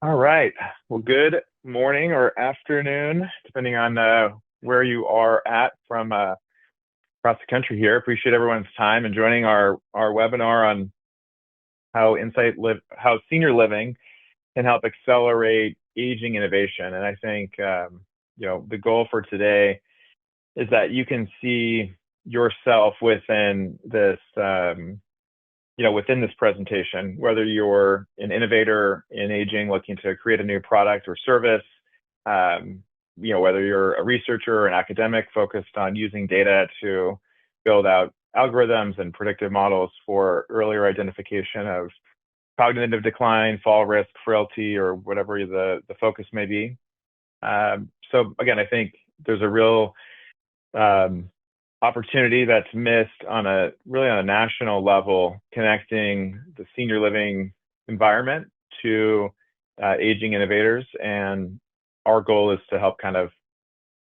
All right. Well, good morning or afternoon, depending on where you are at from across the country here. Appreciate everyone's time and joining our webinar on how senior living can help accelerate aging innovation. And I think the goal for today is that you can see yourself within this presentation, whether you're an innovator in aging looking to create a new product or service, whether you're a researcher or an academic focused on using data to build out algorithms and predictive models for earlier identification of cognitive decline, fall risk, frailty, or whatever the focus may be. So again, I think there's a real opportunity that's missed really on a national level, connecting the senior living environment to aging innovators. And our goal is to help kind of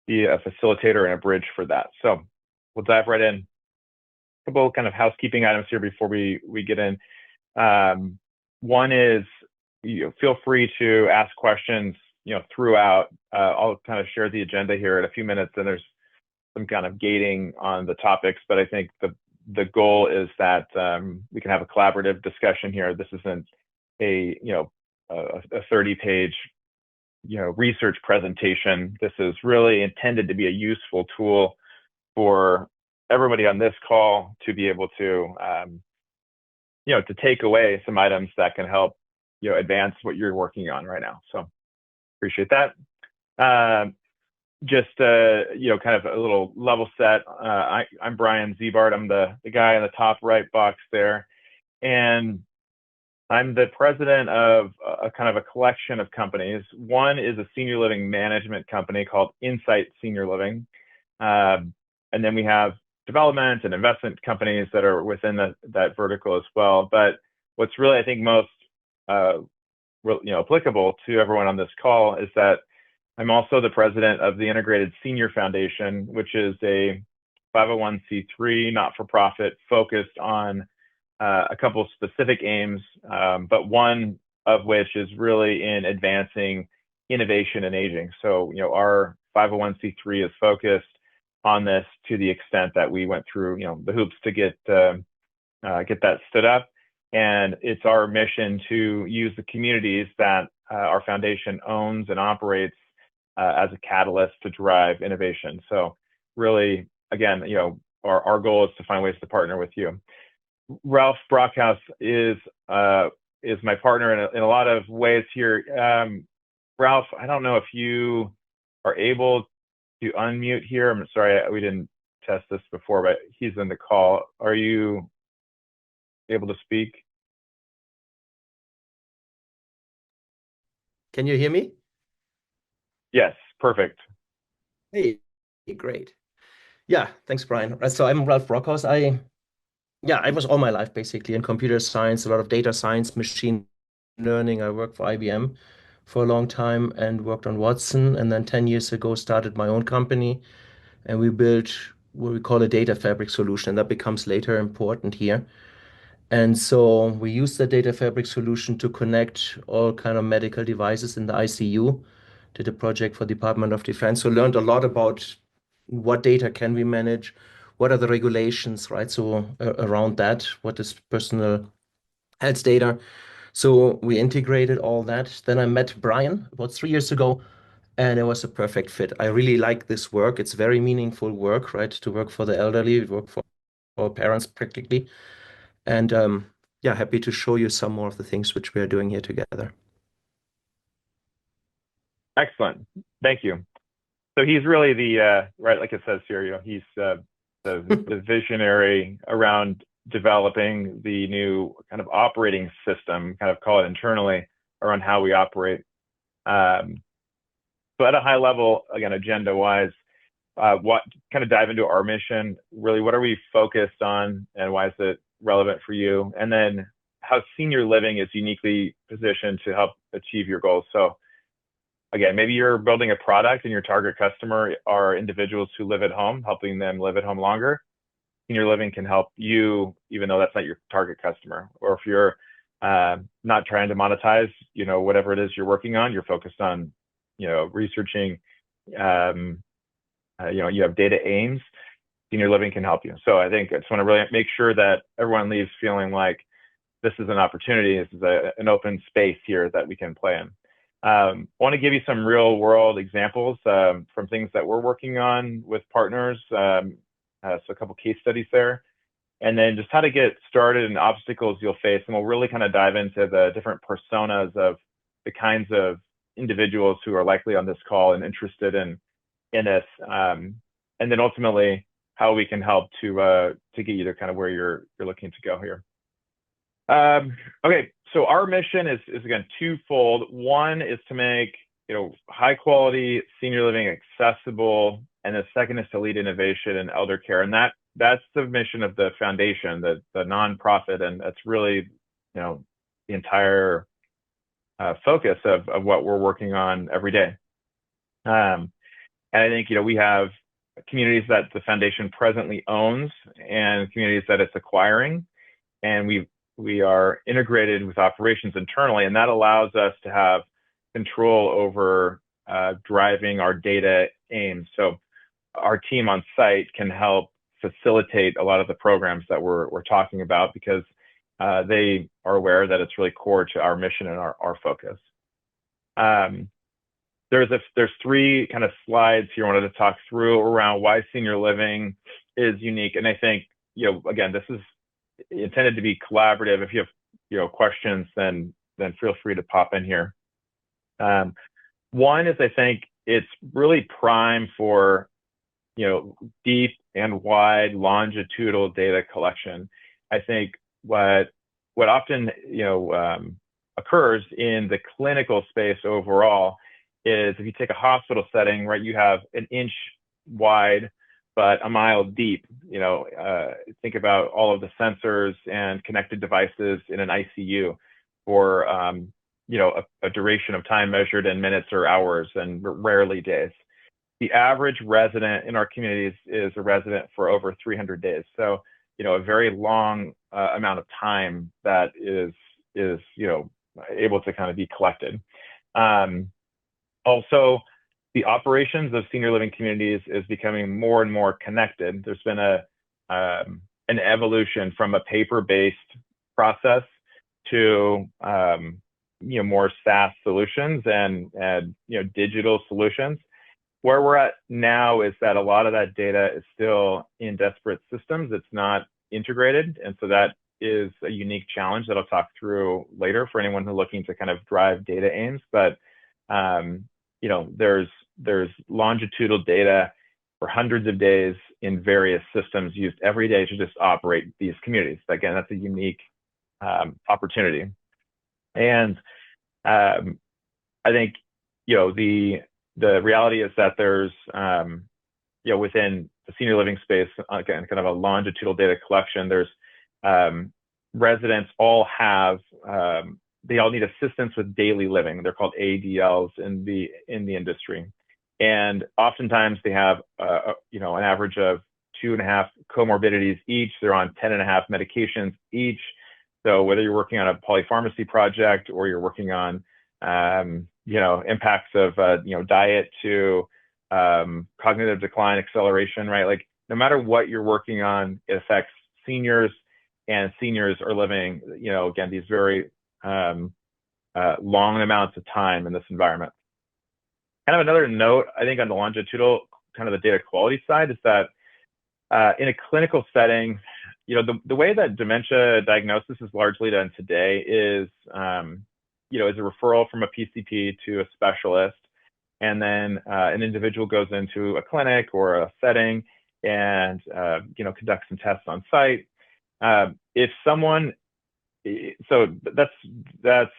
be a facilitator and a bridge for that. So we'll dive right in. A couple kind of housekeeping items here before we get in. One is, feel free to ask questions, throughout. I'll kind of share the agenda here in a few minutes, and there's some kind of gating on the topics, but I think the goal is that we can have a collaborative discussion here. This isn't a 30-page research presentation. This is really intended to be a useful tool for everybody on this call to be able to to take away some items that can help advance what you're working on right now. So appreciate that. Just kind of a little level set. I'm Bryan Ziebart. I'm the guy in the top right box there, and I'm the president of a kind of a collection of companies. One is a senior living management company called Insight Senior Living, and then we have development and investment companies that are within that vertical as well. But what's really, I think, most applicable to everyone on this call is that I'm also the president of the Integrated Senior Foundation, which is a 501c3 not-for-profit focused on a couple of specific aims, but one of which is really in advancing innovation and aging. So, our 501c3 is focused on this to the extent that we went through, the hoops to get that stood up. And it's our mission to use the communities that our foundation owns and operates as a catalyst to drive innovation. So really, again, our goal is to find ways to partner with you. Ralph Brockhouse is my partner in a lot of ways here. Ralph, I don't know if you are able to unmute here. I'm sorry, we didn't test this before, but he's in the call. Are you able to speak? Can you hear me? Yes, perfect. Hey, great. Yeah, thanks, Bryan. So I'm Ralph Brockhaus. I was all my life basically in computer science, a lot of data science, machine learning. I worked for IBM for a long time and worked on Watson. And then 10 years ago, started my own company, and we built what we call a data fabric solution. And that becomes later important here. And so we use the data fabric solution to connect all kind of medical devices in the ICU. Did a project for Department of Defense. So learned a lot about what data can we manage, what are the regulations, right? So around that, what is personal health data? So we integrated all that. Then I met Bryan about 3 years ago, and it was a perfect fit. I really like this work. It's very meaningful work, right? To work for the elderly, work for our parents practically. And yeah, happy to show you some more of the things which we are doing here together. Excellent. Thank you. So he's really the, right, like it says here, he's the visionary around developing the new kind of operating system, kind of call it internally, around how we operate. So at a high level, again, agenda-wise, what kind of dive into our mission, really, what are we focused on and why is it relevant for you? And then how senior living is uniquely positioned to help achieve your goals. So again, maybe you're building a product and your target customer are individuals who live at home, helping them live at home longer. Senior living can help you, even though that's not your target customer. Or if you're not trying to monetize, whatever it is you're working on. You're focused on, researching. You have data aims. Senior living can help you. So I think I just want to really make sure that everyone leaves feeling like this is an opportunity. This is an open space here that we can play in. I want to give you some real world examples from things that we're working on with partners. So a couple case studies there, and then just how to get started and obstacles you'll face. And we'll really kind of dive into the different personas of the kinds of individuals who are likely on this call and interested in this. And then ultimately how we can help to get you to kind of where you're looking to go here. Okay, so our mission is again twofold. One is to make high quality senior living accessible, and the second is to lead innovation in elder care. And that's the mission of the foundation, the nonprofit, and that's really the entire focus of what we're working on every day. And I think we have communities that the foundation presently owns and communities that it's acquiring, and we are integrated with operations internally, and that allows us to have control over driving our data aims. So our team on site can help facilitate a lot of the programs that we're talking about, because they are aware that it's really core to our mission and our focus. There's three kind of slides here I wanted to talk through around why senior living is unique. And I think, again, this is intended to be collaborative. If you have questions, then feel free to pop in here. One is, I think it's really prime for deep and wide longitudinal data collection. I think what often occurs in the clinical space overall is, if you take a hospital setting, right, you have an inch wide but a mile deep. Think about all of the sensors and connected devices in an ICU for a duration of time measured in minutes or hours, and rarely days. The average resident in our communities is a resident for over 300 days. So, a very long amount of time that is able to kind of be collected. Also, the operations of senior living communities is becoming more and more connected. There's been an evolution from a paper-based process to more SaaS solutions and digital solutions. Where we're at now is that a lot of that data is still in disparate systems. It's not integrated, and so that is a unique challenge that I'll talk through later for anyone who's looking to kind of drive data aims. But there's longitudinal data for hundreds of days in various systems used every day to just operate these communities. Again, that's a unique opportunity. And I think the reality is that there's within the senior living space, again, kind of a longitudinal data collection. There's residents all have they all need assistance with daily living. They're called ADLs in the industry, and oftentimes they have an average of 2.5 comorbidities each. They're on 10.5 medications each. So whether you're working on a polypharmacy project or you're working on impacts of diet to cognitive decline, acceleration, right? Like, no matter what you're working on, it affects seniors, and seniors are living, again, these very long amounts of time in this environment. Kind of another note, I think, on the longitudinal, kind of the data quality side, is that in a clinical setting, the way that dementia diagnosis is largely done today is, is a referral from a PCP to a specialist, and then an individual goes into a clinic or a setting and conducts some tests on site. If someone, so that's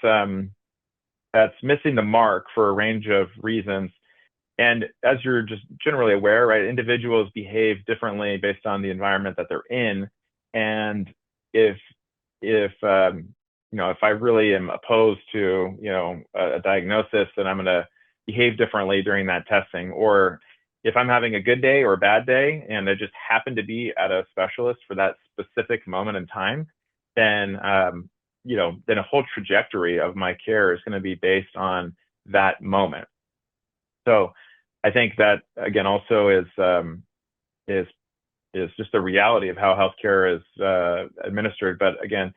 missing the mark for a range of reasons. And as you're just generally aware, right, individuals behave differently based on the environment that they're in. And if I really am opposed to a diagnosis, then I'm going to behave differently during that testing. Or if I'm having a good day or a bad day, and I just happen to be at a specialist for that specific moment in time, then then a whole trajectory of my care is going to be based on that moment. So I think that again also is just the reality of how healthcare is administered. But again,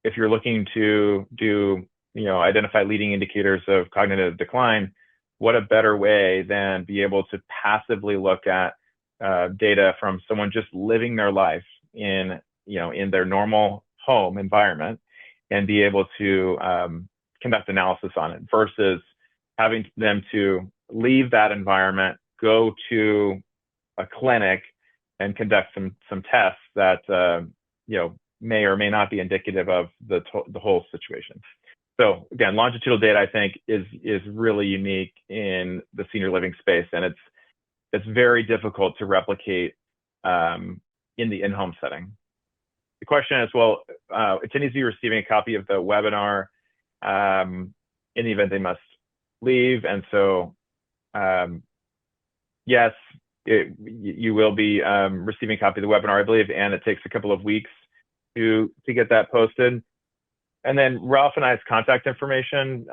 if you're looking to do identify leading indicators of cognitive decline, what a better way than be able to passively look at data from someone just living their life in their normal home environment and be able to conduct analysis on it versus having them to leave that environment, go to a clinic and conduct some tests that may or may not be indicative of the whole situation. So again, longitudinal data I think is really unique in the senior living space, and it's very difficult to replicate in the in-home setting. The question is, well, attendees be receiving a copy of the webinar in the event they must leave, and so yes, you will be receiving a copy of the webinar, I believe, and it takes a couple of weeks to get that posted. And then Ralph and I's contact information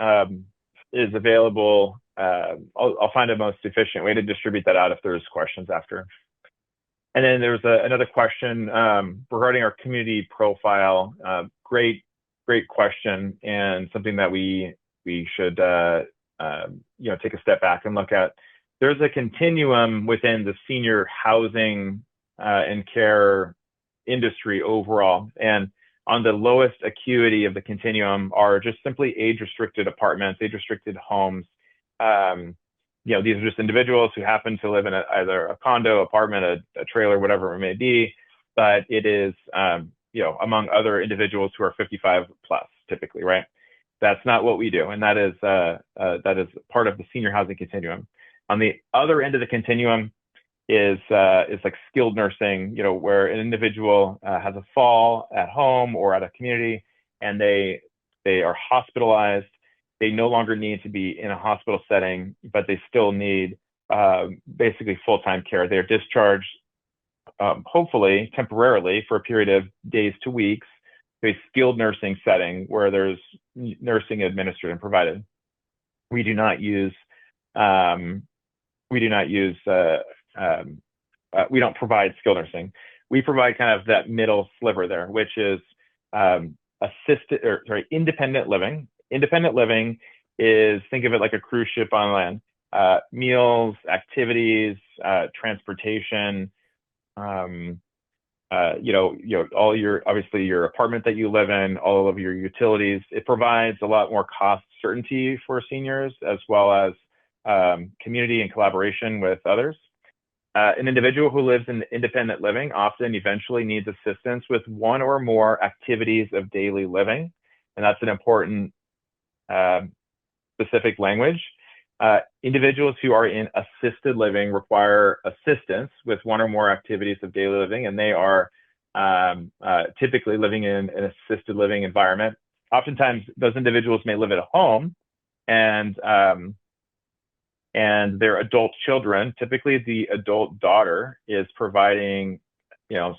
is available. I'll find a most efficient way to distribute that out if there's questions after. And then there's another question regarding our community profile. Great question, and something that we should take a step back and look at. There's a continuum within the senior housing and care industry overall, and on the lowest acuity of the continuum are just simply age-restricted apartments, age-restricted homes. These are just individuals who happen to live in either a condo, apartment, a trailer, whatever it may be, but it is, among other individuals who are 55 plus, typically, right? That's not what we do, and that is part of the senior housing continuum. On the other end of the continuum is like skilled nursing, where an individual has a fall at home or at a community, and they are hospitalized. They no longer need to be in a hospital setting, but they still need basically full-time care. They're discharged, hopefully temporarily, for a period of days to weeks, to a skilled nursing setting where there's nursing administered and provided. We do not use we don't provide skilled nursing. We provide kind of that middle sliver there, which is independent living. Independent living is, think of it like a cruise ship on land. Meals, activities, transportation, all your, obviously your apartment that you live in, all of your utilities. It provides a lot more cost certainty for seniors, as well as community and collaboration with others. An individual who lives in independent living often eventually needs assistance with one or more activities of daily living, and that's an important specific language. Individuals who are in assisted living require assistance with one or more activities of daily living, and they are typically living in an assisted living environment. Oftentimes, those individuals may live at home, and their adult children, typically the adult daughter, is providing,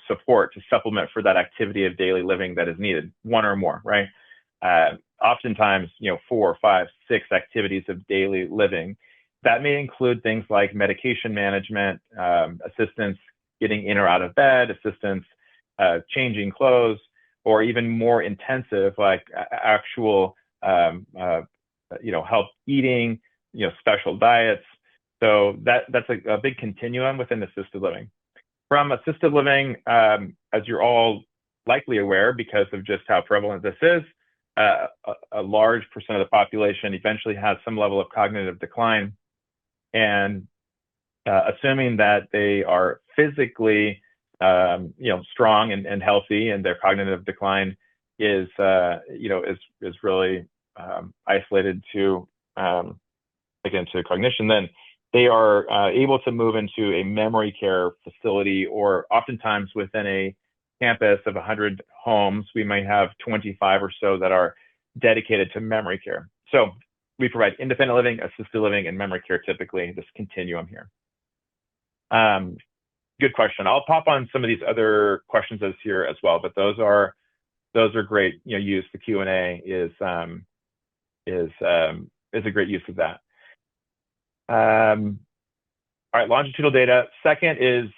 support to supplement for that activity of daily living that is needed, one or more, right? Oftentimes, 4, 5, 6 activities of daily living. That may include things like medication management, assistance getting in or out of bed, assistance changing clothes, or even more intensive, like actual, help eating, special diets. So that's a big continuum within assisted living. From assisted living, as you're all likely aware, because of just how prevalent this is, a large percent of the population eventually has some level of cognitive decline. And assuming that they are physically, strong and healthy, and their cognitive decline is really isolated to, again, to cognition, then they are able to move into a memory care facility, or oftentimes within a campus of 100 homes, we might have 25 or so that are dedicated to memory care. So we provide independent living, assisted living, and memory care, typically, this continuum here. Good question. I'll pop on some of these other questions here as well, but those are those are great, use. The Q&A is a great use of that. All right, longitudinal data. Second is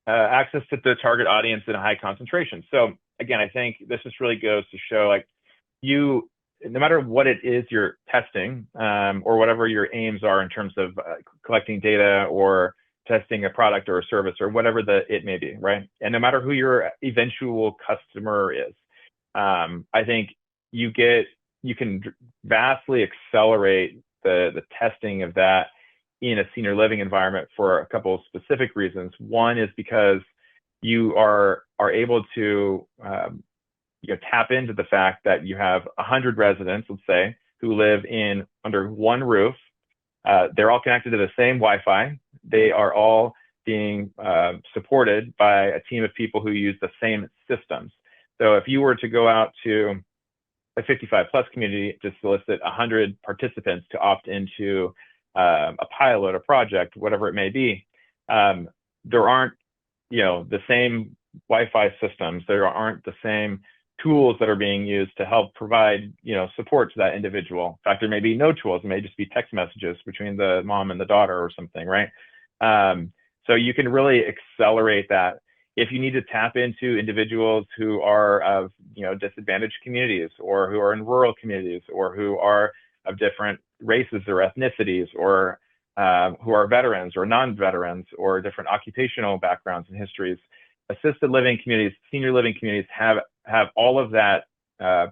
access to the target audience in a high concentration. So again, I think this just really goes to show, like, no matter what it is you're testing, or whatever your aims are in terms of collecting data or testing a product or a service or whatever it may be, right? And no matter who your eventual customer is, I think you can vastly accelerate the testing of that in a senior living environment for a couple of specific reasons. One is because you are able to tap into the fact that you have 100 residents, let's say, who live under one roof. They're all connected to the same Wi-Fi. They are all being supported by a team of people who use the same systems. So if you were to go out to a 55 plus community to solicit 100 participants to opt into a pilot, a project, whatever it may be, there aren't the same Wi-Fi systems. There aren't the same tools that are being used to help provide support to that individual. In fact, there may be no tools. It may just be text messages between the mom and the daughter or something, right? So you can really accelerate that. If you need to tap into individuals who are of disadvantaged communities, or who are in rural communities, or who are of different races or ethnicities, or who are veterans or non-veterans, or different occupational backgrounds and histories, assisted living communities, senior living communities have all of that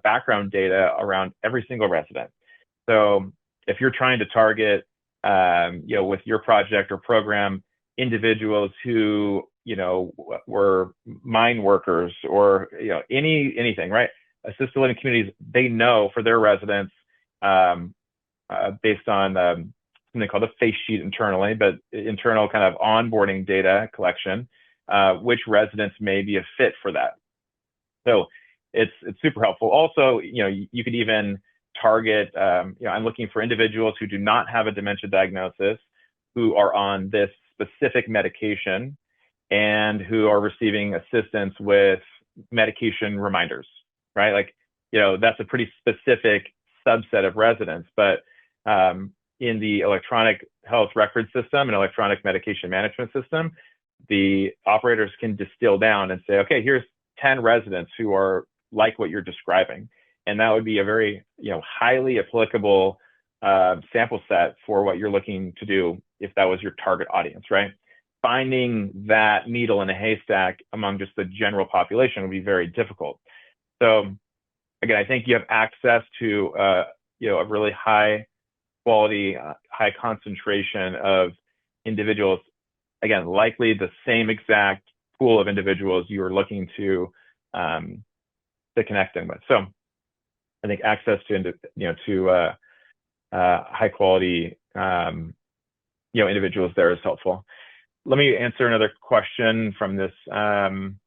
background data around every single resident. So if you're trying to target, with your project or program, individuals who were mine workers, or anything, right? Assisted living communities, they know for their residents, based on something called a face sheet internally, but internal kind of onboarding data collection, which residents may be a fit for that. So it's super helpful. Also, you could even target, I'm looking for individuals who do not have a dementia diagnosis, who are on this specific medication, and who are receiving assistance with medication reminders, right? Like, that's a pretty specific subset of residents. But in the electronic health record system and electronic medication management system, the operators can distill down and say, okay, here's 10 residents who are like what you're describing. And that would be a very, highly applicable sample set for what you're looking to do if that was your target audience, right? Finding that needle in a haystack among just the general population would be very difficult. So again, I think you have access to a really high quality, high concentration of individuals, again, likely the same exact pool of individuals you are looking to connect them with. So I think access to high quality individuals there is helpful. Let me answer another question from this. Again,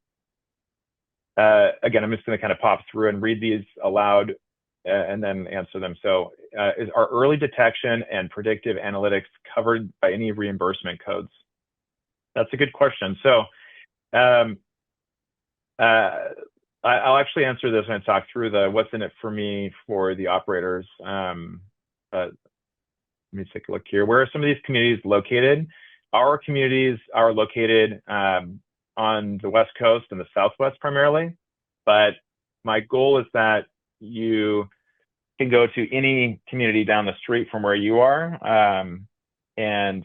I'm just going to kind of pop through and read these aloud and then answer them. So is our early detection and predictive analytics covered by any reimbursement codes? That's a good question. So I'll actually answer this when I talk through the what's in it for me for the operators. Let me take a look here. Where are some of these communities located? Our communities are located on the West Coast and the Southwest primarily, but my goal is that you can go to any community down the street from where you are, and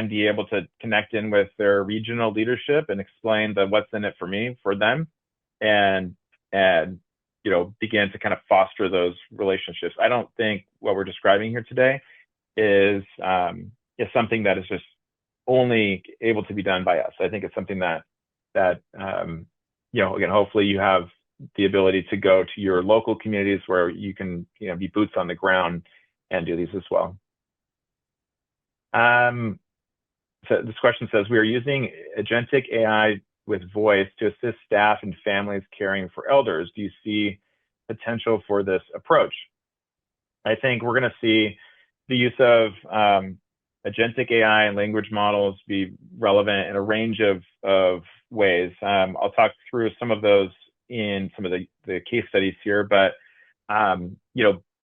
be able to connect in with their regional leadership and explain the what's in it for me for them, and begin to kind of foster those relationships. I don't think what we're describing here today is something that is just only able to be done by us. I think it's something that again, hopefully you have the ability to go to your local communities where you can be boots on the ground and do these as well. So this question says, we are using agentic AI with voice to assist staff and families caring for elders. Do you see potential for this approach? I think we're going to see the use of agentic AI and language models be relevant in a range of ways. I'll talk through some of those in some of the case studies here, but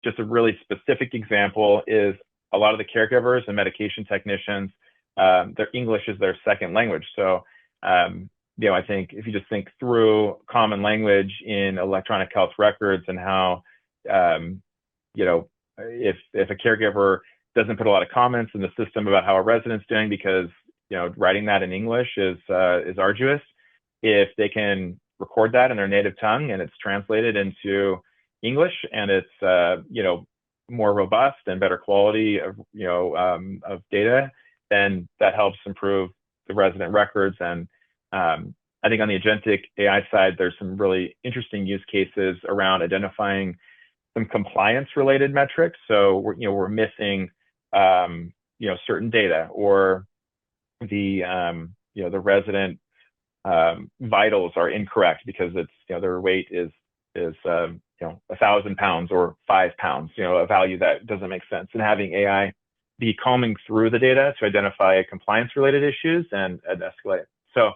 just a really specific example is a lot of the caregivers and medication technicians, their English is their second language. So, I think if you just think through common language in electronic health records and how, if a caregiver doesn't put a lot of comments in the system about how a resident's doing because, writing that in English is arduous, if they can record that in their native tongue and it's translated into English and it's, more robust and better quality of data, then that helps improve the resident records. And I think on the agentic AI side, there's some really interesting use cases around identifying some compliance related metrics. So we're missing, certain data, or the resident vitals are incorrect because it's, their weight is 1,000 pounds or 5 pounds, a value that doesn't make sense. And having AI be combing through the data to identify compliance related issues and escalate. So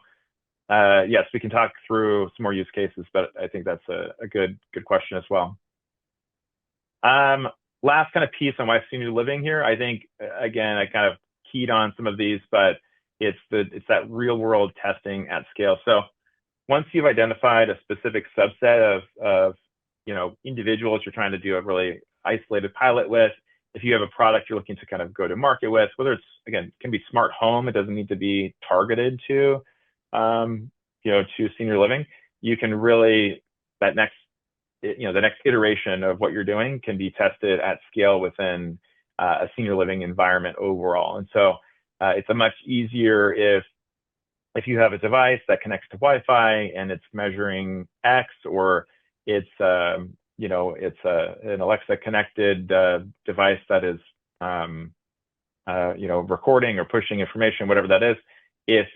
yes, we can talk through some more use cases, but I think that's a good question as well. Last kind of piece on why senior living here. I think, again, I kind of keyed on some of these, but it's that real world testing at scale. So once you've identified a specific subset of individuals you're trying to do a really isolated pilot with, if you have a product you're looking to kind of go to market with, whether it's, again, it can be smart home, it doesn't need to be targeted to to senior living. You can really, the next iteration of what you're doing can be tested at scale within a senior living environment overall. And so it's a much easier if you have a device that connects to Wi-Fi and it's measuring X, or it's an Alexa connected device that is recording or pushing information, whatever that is. If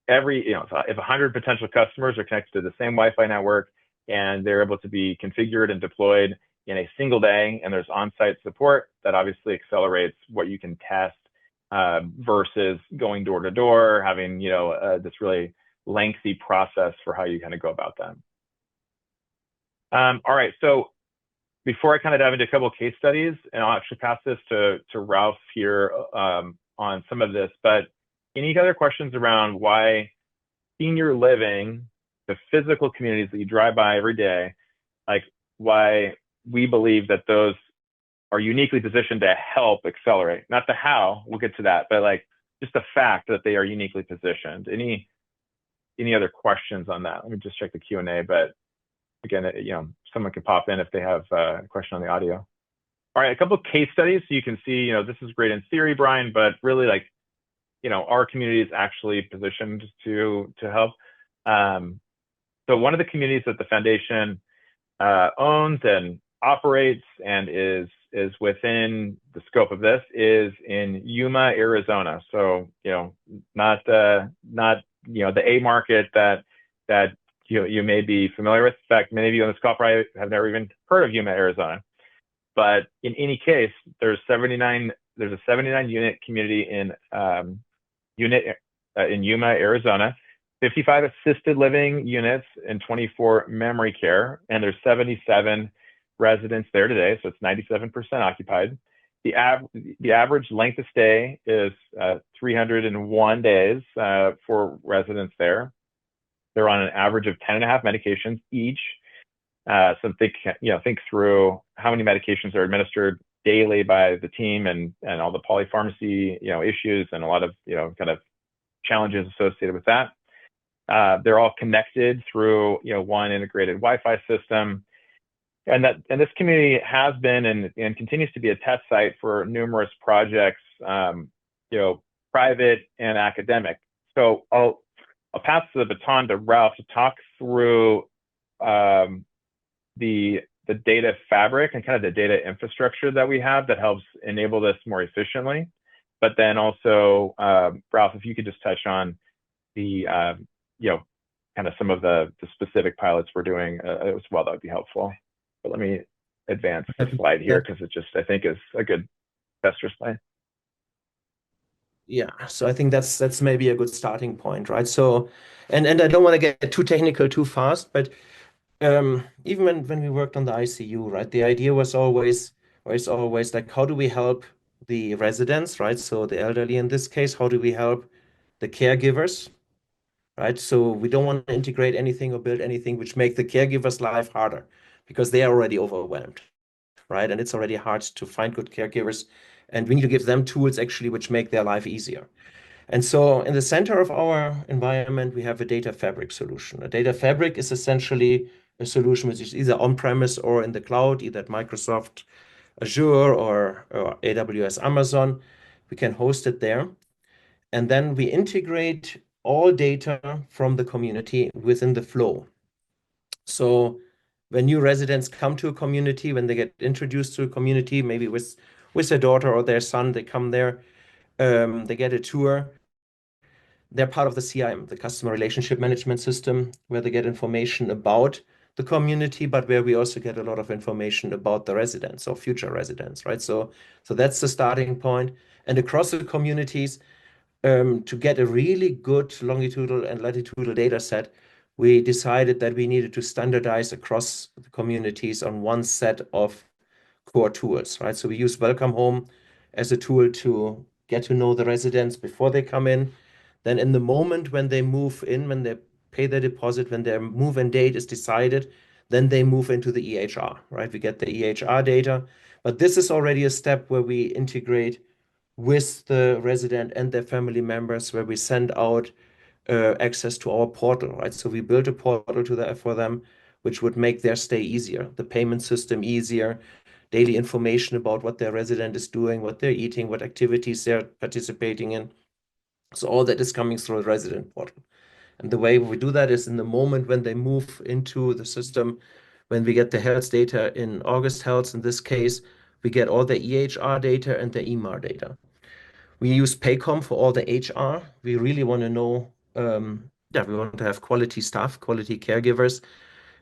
if 100 potential customers are connected to the same Wi-Fi network and they're able to be configured and deployed in a single day, and there's on-site support, that obviously accelerates what you can test versus going door to door, having this really lengthy process for how you kind of go about that. All right, so before I kind of dive into a couple of case studies, and I'll actually pass this to Ralph here on some of this, but any other questions around why senior living, the physical communities that you drive by every day, like why we believe that those are uniquely positioned to help accelerate, not the how, we'll get to that, but like just the fact that they are uniquely positioned. Any other questions on that? Let me just check the Q&A, but again, someone can pop in if they have a question on the audio. All right, a couple of case studies so you can see, this is great in theory, Bryan, but really like, our community is actually positioned to help. So one of the communities that the foundation owns and operates and is within the scope of this is in Yuma, Arizona. So, not the A market that you may be familiar with. In fact, many of you on this call probably have never even heard of Yuma, Arizona. But in any case, there's a 79 unit community in Yuma, Arizona, 55 assisted living units and 24 memory care, and there's 77 residents there today, so it's 97% occupied. The average length of stay is 301 days for residents there. They're on an average of 10.5 medications each. So think through how many medications are administered daily by the team, and all the polypharmacy issues and a lot of kind of challenges associated with that. They're all connected through one integrated Wi-Fi system, and this community has been and continues to be a test site for numerous projects, private and academic. So I'll pass the baton to Ralph to talk through the data fabric and kind of the data infrastructure that we have that helps enable this more efficiently. But then also, Ralph, if you could just touch on the, kind of some of the specific pilots we're doing as well, that would be helpful. But let me advance the slide here because it just, I think, is a good investor slide. Yeah, so I think that's maybe a good starting point, right? So, and I don't want to get too technical too fast, but Even when we worked on the ICU, right, the idea was always, or is always like, how do we help the residents, right? So the elderly in this case, how do we help the caregivers, right? So we don't want to integrate anything or build anything which make the caregivers' life harder because they are already overwhelmed, right? And it's already hard to find good caregivers, and we need to give them tools actually which make their life easier. And so in the center of our environment, we have a data fabric solution. A data fabric is essentially a solution which is either on-premise or in the cloud, either at Microsoft Azure or AWS Amazon. We can host it there. And then we integrate all data from the community within the flow. So when new residents come to a community, when they get introduced to a community, maybe with their daughter or their son, they come there, they get a tour. They're part of the CRM, the customer relationship management system, where they get information about the community, but where we also get a lot of information about the residents or future residents, right? So that's the starting point. And across the communities, to get a really good longitudinal and latitudinal data set, we decided that we needed to standardize across the communities on one set of core tools, right? So we use Welcome Home as a tool to get to know the residents before they come in. Then in the moment when they move in, when they pay their deposit, when their move-in date is decided, then they move into the EHR, right? We get the EHR data, but this is already a step where we integrate with the resident and their family members, where we send out access to our portal, right? So we built a portal for them, which would make their stay easier, the payment system easier, daily information about what their resident is doing, what they're eating, what activities they're participating in. So all that is coming through a resident portal. And the way we do that is in the moment when they move into the system, when we get the health data in August Health, in this case, we get all the EHR data and the EMR data. We use Paycom for all the HR. We really want to know, yeah, we want to have quality staff, quality caregivers,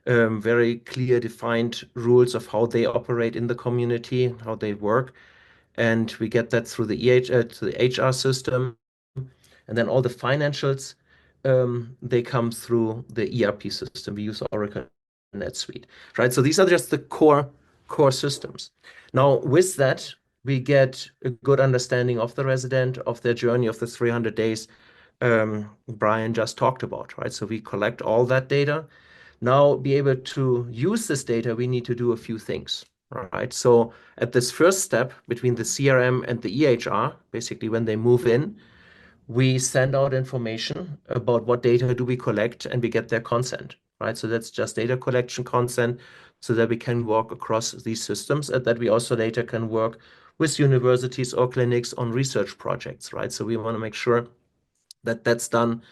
very clear defined rules of how they operate in the community, how they work. And we get that through the to the HR system. And then all the financials, they come through the ERP system. We use Oracle NetSuite, right? So these are just the core systems. Now, with that, we get a good understanding of the resident, of their journey of the 300 days Bryan just talked about, right? So we collect all that data. Now, be able to use this data, we need to do a few things, right? So at this first step between the CRM and the EHR, basically when they move in, we send out information about what data do we collect and we get their consent, right? So that's just data collection consent so that we can work across these systems and that we also later can work with universities or clinics on research projects, right? So we want to make sure that that's done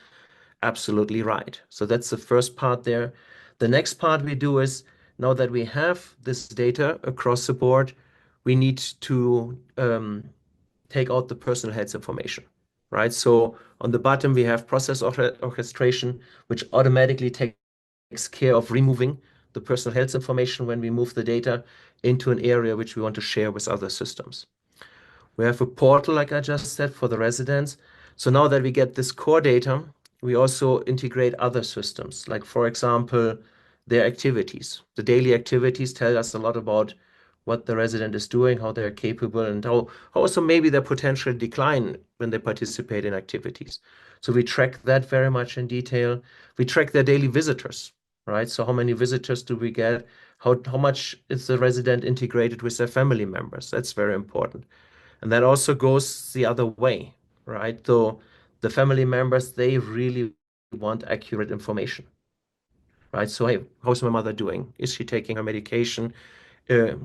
absolutely right. So that's the first part there. The next part we do is now that we have this data across the board, we need to take out the personal health information, right? So on the bottom, we have process orchestration, which automatically takes care of removing the personal health information when we move the data into an area which we want to share with other systems. We have a portal, like I just said, for the residents. So now that we get this core data, we also integrate other systems, like, for example, their activities. The daily activities tell us a lot about what the resident is doing, how they're capable, and how also maybe their potential decline when they participate in activities. So we track that very much in detail. We track their daily visitors, right? So how many visitors do we get? How much is the resident integrated with their family members? That's very important. And that also goes the other way, right? So the family members, they really want accurate information, right? So, hey, how's my mother doing? Is she taking her medication?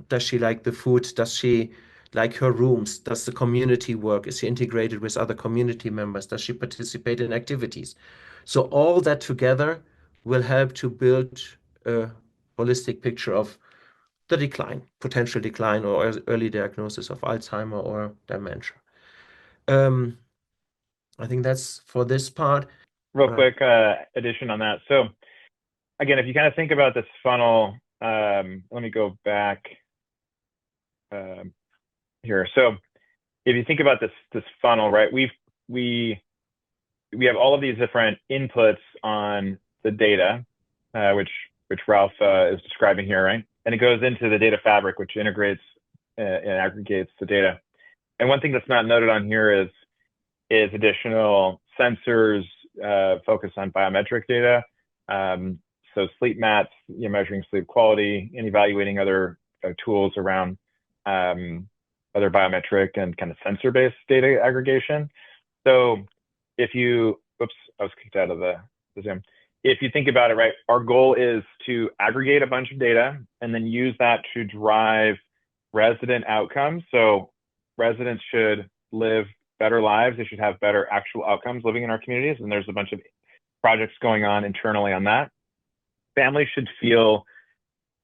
Does she like the food? Does she like her rooms? Does the community work? Is she integrated with other community members? Does she participate in activities? So all that together will help to build a holistic picture of the decline, potential decline, or early diagnosis of Alzheimer or dementia. Um, I think that's for this part. Real quick addition on that. So again, if you kind of think about this funnel, let me go back here. So if you think about this funnel, right? We have all of these different inputs on the data, which which Ralph is describing here, right? And it goes into the data fabric, which integrates and aggregates the data. And one thing that's not noted on here is additional sensors focused on biometric data. So sleep mats, measuring sleep quality and evaluating other tools around other biometric and kind of sensor-based data aggregation. So if you, whoops, I was kicked out of the Zoom. If you think about it, right, our goal is to aggregate a bunch of data and then use that to drive resident outcomes. So residents should live better lives. They should have better actual outcomes living in our communities. And there's a bunch of projects going on internally on that. Families should feel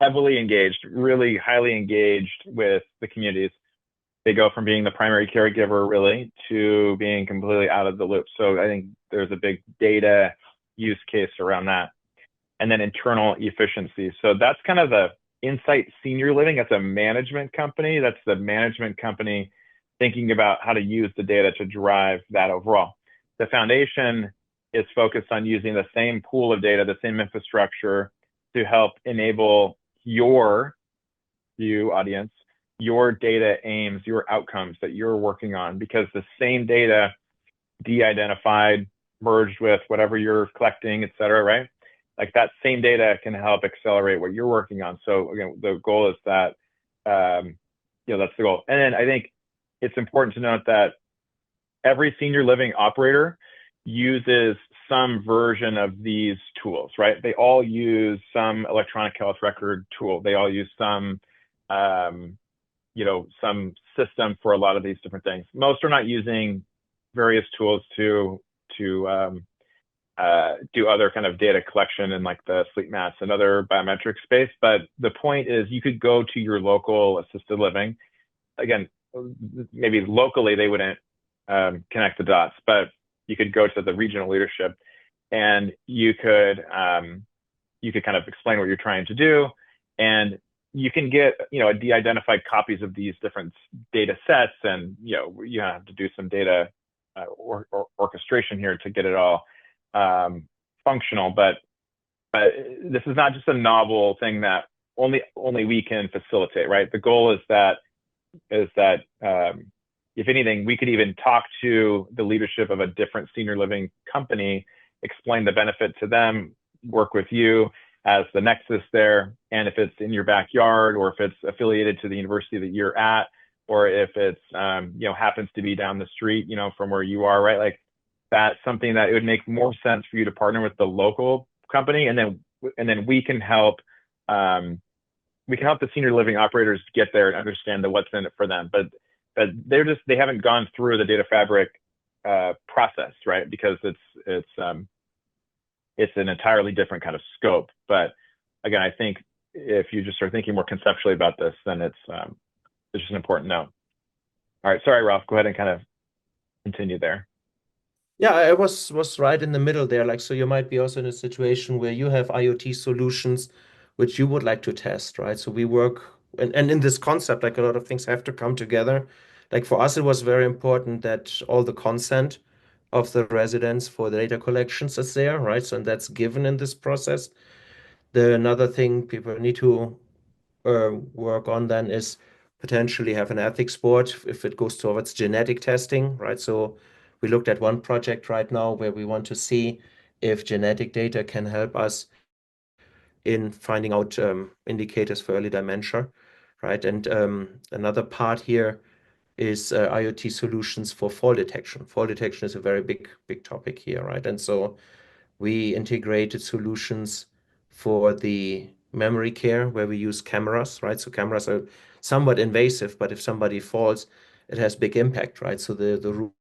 heavily engaged, really highly engaged with the communities. They go from being the primary caregiver really to being completely out of the loop. So I think there's a big data use case around that. And then internal efficiency. So that's kind of the Insight Senior Living. That's a management company. That's the management company thinking about how to use the data to drive that overall. The foundation is focused on using the same pool of data, the same infrastructure to help enable you audience, your data aims, your outcomes that you're working on, because the same data de-identified, merged with whatever you're collecting, et cetera, right? Like that same data can help accelerate what you're working on. So again, the goal is that, that's the goal. And then I think it's important to note that every senior living operator uses some version of these tools, right? They all use some electronic health record tool. They all use some, some system for a lot of these different things. Most are not using various tools to do other kind of data collection in like the sleep mats and other biometric space. But the point is you could go to your local assisted living. Again, maybe locally they wouldn't connect the dots, but you could go to the regional leadership and you could kind of explain what you're trying to do. And you can get, de-identified copies of these different data sets. And, you have to do some data or orchestration here to get it all functional. But this is not just a novel thing that only we can facilitate, right? The goal is that if anything, we could even talk to the leadership of a different senior living company, explain the benefit to them, work with you as the nexus there. And if it's in your backyard, or if it's affiliated to the university that you're at, or if it's, happens to be down the street, from where you are, right? Like that's something that it would make more sense for you to partner with the local company. And then we can help, the senior living operators get there and understand what's in it for them. But they haven't gone through the data fabric process, right? Because it's an entirely different kind of scope. But again, I think if you just start thinking more conceptually about this, then it's just an important note. All right, sorry, Ralph, go ahead and kind of continue there. Yeah, I was right in the middle there. Like, so you might be also in a situation where you have IoT solutions which you would like to test, right? So we work, and in this concept, like a lot of things have to come together. Like for us, it was very important that all the consent of the residents for the data collections is there, right? So and that's given in this process. Another thing people need to work on then is potentially have an ethics board if it goes towards genetic testing, right? So we looked at one project right now where we want to see if genetic data can help us in finding out indicators for early dementia, right? And another part here is IoT solutions for fall detection. Fall detection is a very big topic here, right? And so we integrated solutions for the memory care where we use cameras, right? So cameras are somewhat invasive, but if somebody falls, it has big impact, right? So the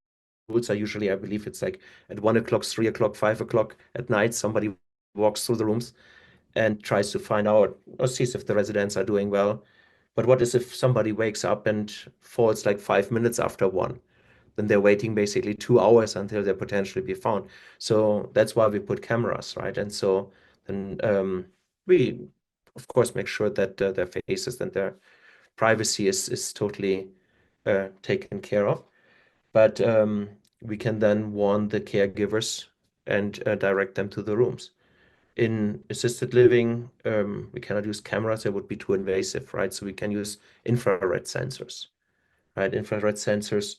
rules are usually, I believe it's like at 1 o'clock, 3 o'clock, 5 o'clock at night, somebody walks through the rooms and tries to find out or sees if the residents are doing well. But what is if somebody wakes up and falls like 5 minutes after 1? Then they're waiting basically 2 hours until they potentially be found. So that's why we put cameras, right? And so then we, of course, make sure that their faces and their privacy is totally taken care of. But we can then warn the caregivers and direct them to the rooms In assisted living, we cannot use cameras. It would be too invasive, right? So we can use infrared sensors, right? Infrared sensors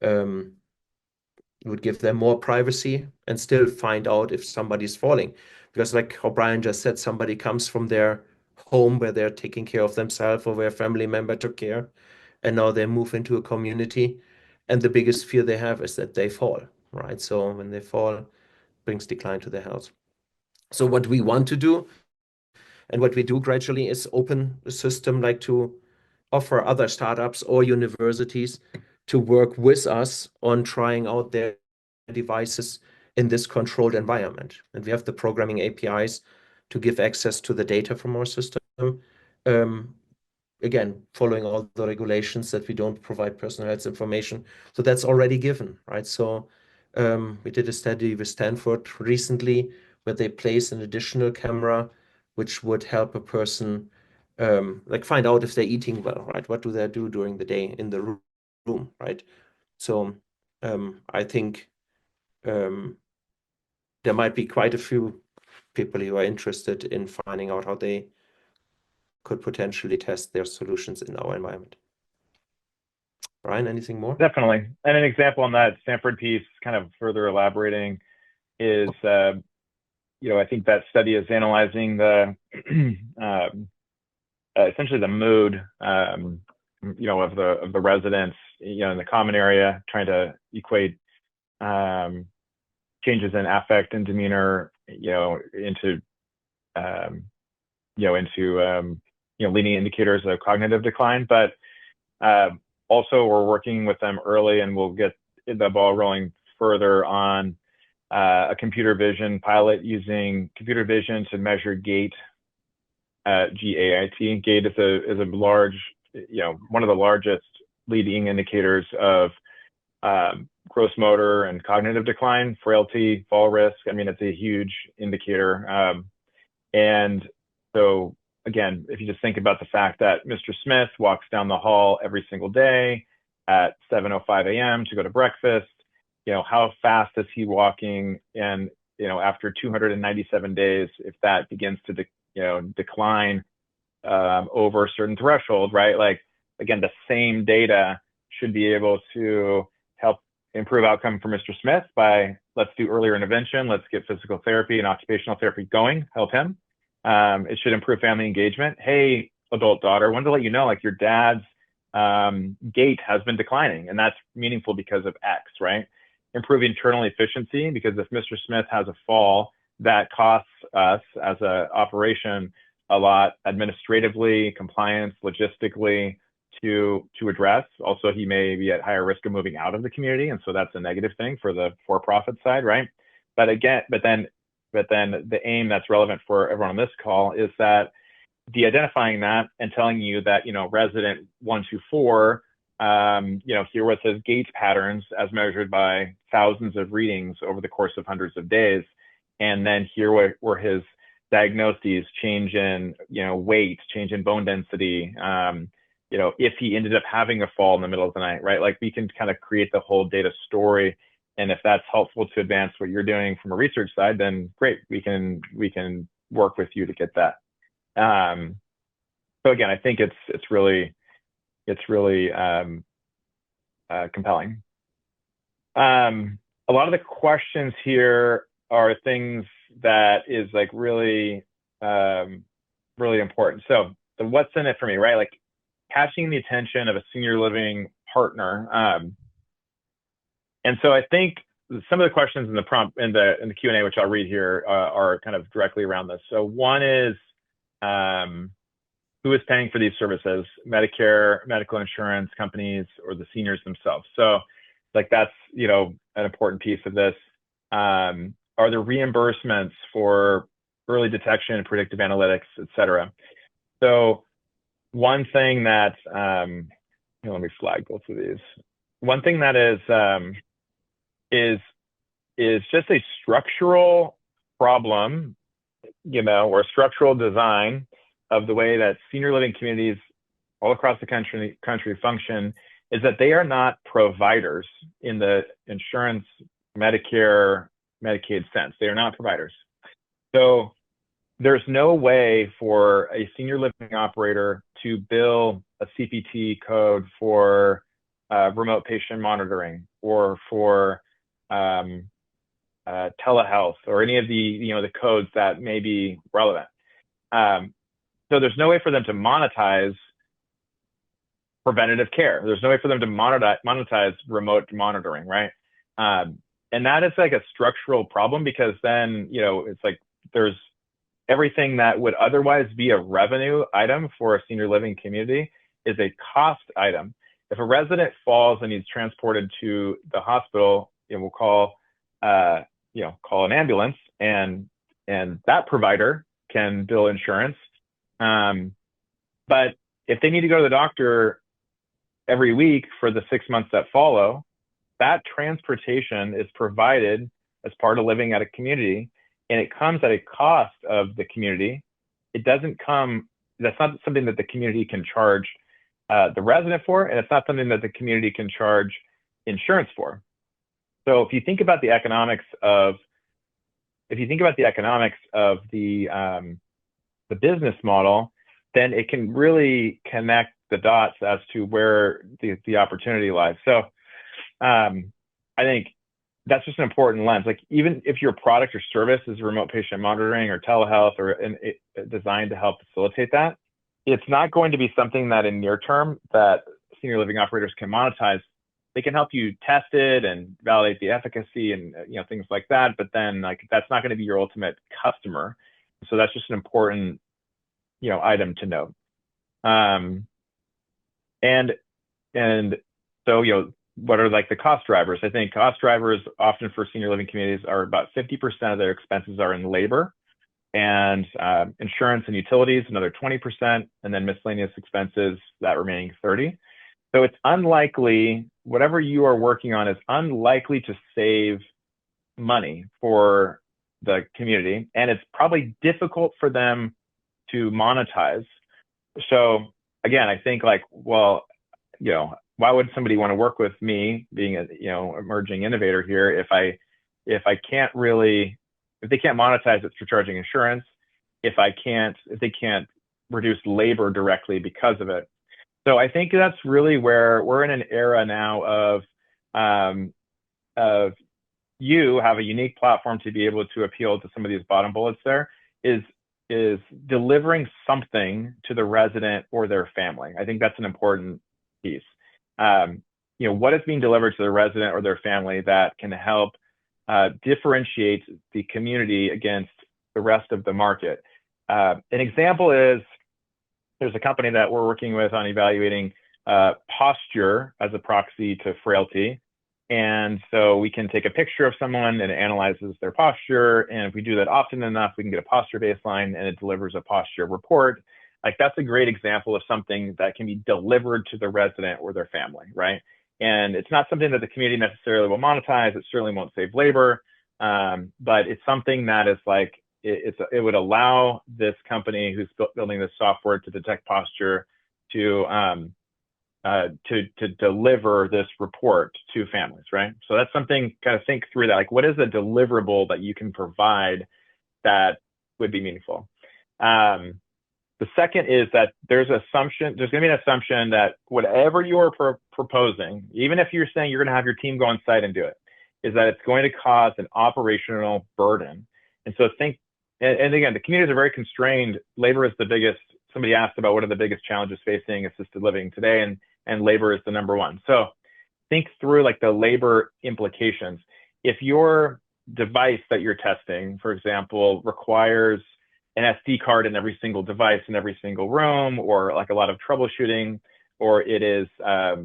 would give them more privacy and still find out if somebody's falling. Because like how Bryan just said, somebody comes from their home where they're taking care of themselves or where a family member took care, and now they move into a community. And the biggest fear they have is that they fall, right? So when they fall, brings decline to their health. So what we want to do and what we do gradually is open a system like to offer other startups or universities to work with us on trying out their devices in this controlled environment. And we have the programming APIs to give access to the data from our system. Again, following all the regulations that we don't provide personal health information. So that's already given, right? So we did a study with Stanford recently where they place an additional camera which would help a person like find out if they're eating well, right? What do they do during the day in the room, right? So I think there might be quite a few people who are interested in finding out how they could potentially test their solutions in our environment. Bryan, anything more? Definitely. And an example on that Stanford piece, kind of further elaborating, is I think that study is analyzing the essentially the mood of the residents in the common area, trying to equate changes in affect and demeanor into leading indicators of cognitive decline. But also we're working with them early, and we'll get the ball rolling further on a computer vision pilot using computer vision to measure gait. GAIT. Gait is a large, one of the largest leading indicators of gross motor and cognitive decline, frailty, fall risk. I mean, it's a huge indicator. And so again, if you just think about the fact that Mr. Smith walks down the hall every single day at 7:05 a.m. to go to breakfast, how fast is he walking? And, after 297 days, if that begins to decline over a certain threshold, right? Like, again, the same data should be able to help improve outcome for Mr. Smith by, let's do earlier intervention, let's get physical therapy and occupational therapy going, help him. It should improve family engagement. Hey, adult daughter, I wanted to let you know, like, your dad's gait has been declining, and that's meaningful because of X, right? Improve internal efficiency, because if Mr. Smith has a fall, that costs us as an operation a lot administratively, compliance, logistically to address. Also, he may be at higher risk of moving out of the community, and so that's a negative thing for the for-profit side, right? But then the aim that's relevant for everyone on this call is that de-identifying that and telling you that, resident 124, here was his gait patterns as measured by thousands of readings over the course of hundreds of days. And then here were his diagnoses, change in, weight, change in bone density, if he ended up having a fall in the middle of the night, right? Like, we can kind of create the whole data story. And if that's helpful to advance what you're doing from a research side, then great, we can work with you to get that. So again, I think it's really compelling. A lot of the questions here are things that is like really important. So the what's in it for me, right? Like, catching the attention of a senior living partner. And so I think some of the questions in the prompt in the Q&A, which I'll read here, are kind of directly around this. So one is, who is paying for these services? Medicare, medical insurance companies, or the seniors themselves? So, like, that's an important piece of this. Are there reimbursements for early detection, predictive analytics, et cetera? So one thing that let me flag both of these. One thing that is just a structural problem, or structural design of the way that senior living communities all across the country function, is that they are not providers in the insurance, Medicare, Medicaid sense. They are not providers. So there's no way for a senior living operator to bill a CPT code for remote patient monitoring or for telehealth or any of the codes that may be relevant. So there's no way for them to monetize preventative care. There's no way for them to monetize remote monitoring, right? And that is like a structural problem, because then, it's like there's everything that would otherwise be a revenue item for a senior living community is a cost item. If a resident falls and he's transported to the hospital, we'll call an ambulance, and that provider can bill insurance. But if they need to go to the doctor every week for the 6 months that follow, that transportation is provided as part of living at a community, and it comes at a cost of the community. That's not something that the community can charge the resident for, and it's not something that the community can charge insurance for. So if you think about the economics of the business model, then it can really connect the dots as to where the opportunity lies. So I think that's just an important lens. Like, even if your product or service is remote patient monitoring or telehealth or designed to help facilitate that, it's not going to be something that in near term that senior living operators can monetize. They can help you test it and validate the efficacy and things like that, but then that's not going to be your ultimate customer. So that's just an important item to note. And so what are the cost drivers? I think cost drivers often for senior living communities are about 50% of their expenses are in labor, and insurance and utilities another 20%, and then miscellaneous expenses that remaining 30%. So it's unlikely, whatever you are working on is unlikely to save money for the community, and it's probably difficult for them to monetize. So again, I think why would somebody want to work with me, being a emerging innovator here, if they can't monetize it through charging insurance, if they can't reduce labor directly because of it. So I think that's really where we're in an era now of you have a unique platform to be able to appeal to some of these bottom bullets there, is delivering something to the resident or their family. I think that's an important piece. What is being delivered to the resident or their family that can help differentiate the community against the rest of the market. An example is, there's a company that we're working with on evaluating posture as a proxy to frailty. And so we can take a picture of someone and it analyzes their posture. And if we do that often enough, we can get a posture baseline and it delivers a posture report. That's a great example of something that can be delivered to the resident or their family, right? And it's not something that the community necessarily will monetize. It certainly won't save labor, but it's something that is it would allow this company who's building this software to detect posture to deliver this report to families, right? So that's something, kind of think through that. What is a deliverable that you can provide that would be meaningful? The second is that there's going to be an assumption that whatever you're proposing, even if you're saying you're going to have your team go on site and do it, is that it's going to cause an operational burden. And so and again, the communities are very constrained. Labor is the biggest. Somebody asked about what are the biggest challenges facing assisted living today, and labor is the number one. So think through the labor implications. If your device that you're testing, for example, requires an SD card in every single device in every single room, or a lot of troubleshooting, or it is, it's, I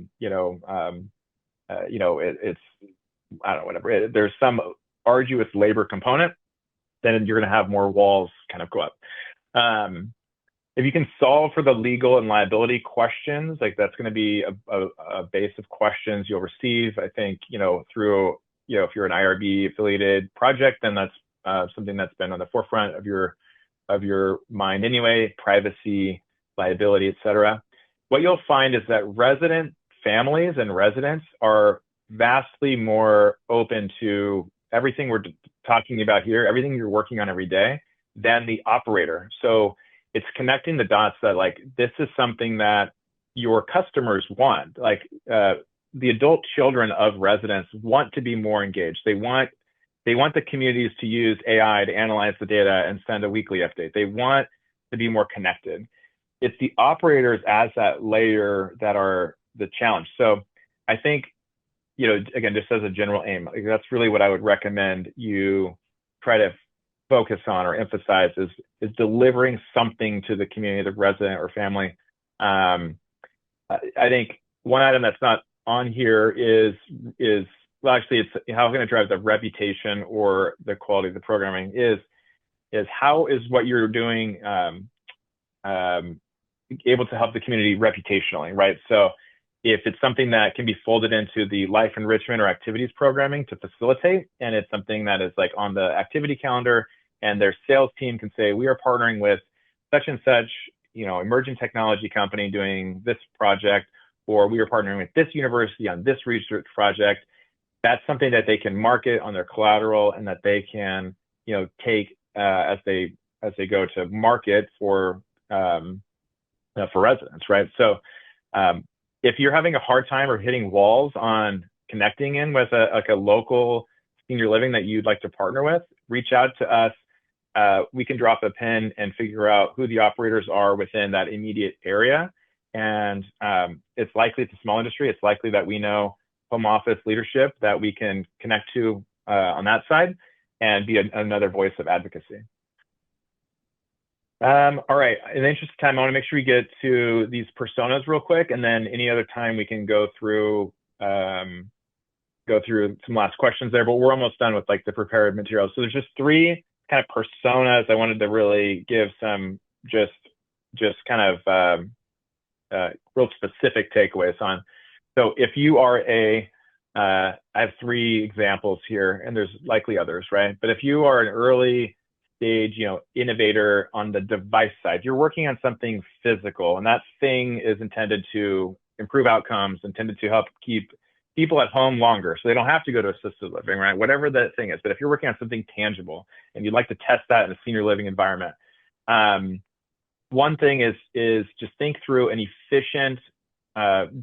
don't know, whatever. There's some arduous labor component, then you're going to have more walls kind of go up. If you can solve for the legal and liability questions, that's going to be a base of questions you'll receive, I think, through, if you're an IRB affiliated project, then that's something that's been on the forefront of your mind anyway, privacy, liability, et cetera. What you'll find is that resident families and residents are vastly more open to everything we're talking about here, everything you're working on every day. than the operator. So it's connecting the dots that like, this is something that your customers want. Like the adult children of residents want to be more engaged. They want the communities to use AI to analyze the data and send a weekly update. They want to be more connected. It's the operators as that layer that are the challenge. So I think, you know, again, just as a general aim, like that's really what I would recommend you try to focus on or emphasize is delivering something to the community, the resident or family. I think one item that's not on here is well, actually, it's how going to drive the reputation or the quality of the programming is how is what you're doing able to help the community reputationally, right? So if it's something that can be folded into the life enrichment or activities programming to facilitate, and it's something that is like on the activity calendar, and their sales team can say, we are partnering with such and such, you know, emerging technology company doing this project, or we are partnering with this university on this research project. That's something that they can market on their collateral and that they can, you know, take as they go to market for residents, right? So if you're having a hard time or hitting walls on connecting in with a local senior living that you'd like to partner with, reach out to us. We can drop a pin and figure out who the operators are within that immediate area. And it's likely it's a small industry. It's likely that we know home office leadership that we can connect to on that side and be another voice of advocacy. All right, in the interest of time, I want to make sure we get to these personas real quick, and then any other time we can go through some last questions there, but we're almost done with like the prepared materials. So there's just three kind of personas I wanted to really give some just kind of real specific takeaways on. So if you are I have three examples here, and there's likely others, right? But if you are an early stage, you know, innovator on the device side, you're working on something physical, and that thing is intended to improve outcomes, intended to help keep people at home longer so they don't have to go to assisted living, right? Whatever that thing is. But if you're working on something tangible and you'd like to test that in a senior living environment, one thing is just think through an efficient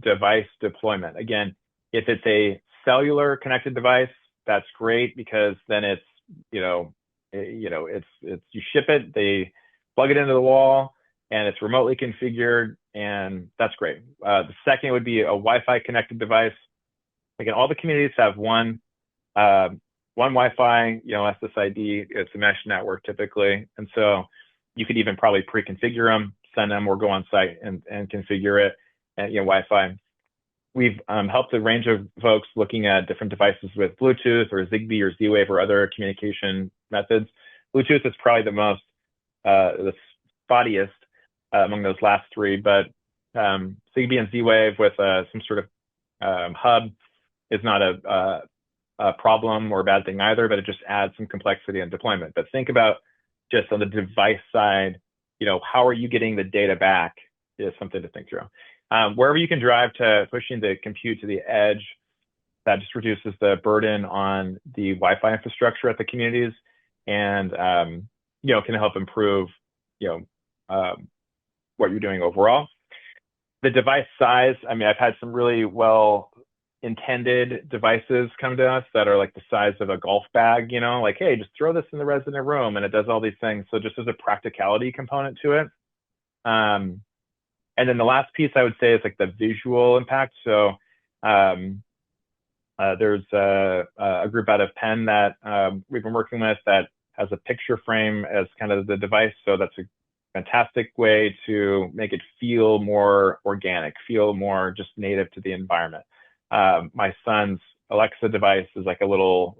device deployment. Again, if it's a cellular connected device, that's great because then it's, you ship it, they plug it into the wall, and it's remotely configured, and that's great. The second would be a Wi-Fi connected device. Again, all the communities have one Wi-Fi, SSID. It's a mesh network typically, and so you could even probably pre-configure them, send them, or go on site and configure it. And Wi-Fi. We've helped a range of folks looking at different devices with Bluetooth or Zigbee or Z-Wave or other communication methods. Bluetooth is probably the spottiest among those last three, but Zigbee and Z-Wave with some sort of hub is not a problem or a bad thing either, but it just adds some complexity and deployment. But think about just on the device side, how are you getting the data back is something to think through. Wherever you can drive to pushing the compute to the edge, that just reduces the burden on the Wi-Fi infrastructure at the communities, and can help improve what you're doing overall. The device size, I mean, I've had some really well-intended devices come to us that are like the size of a golf bag, like, hey, just throw this in the resident room and it does all these things. So just as a practicality component to it. And then the last piece I would say is like the visual impact. So there's a group out of Penn that we've been working with that has a picture frame as kind of the device. So that's a fantastic way to make it feel more organic, feel more just native to the environment. My son's Alexa device is like a little,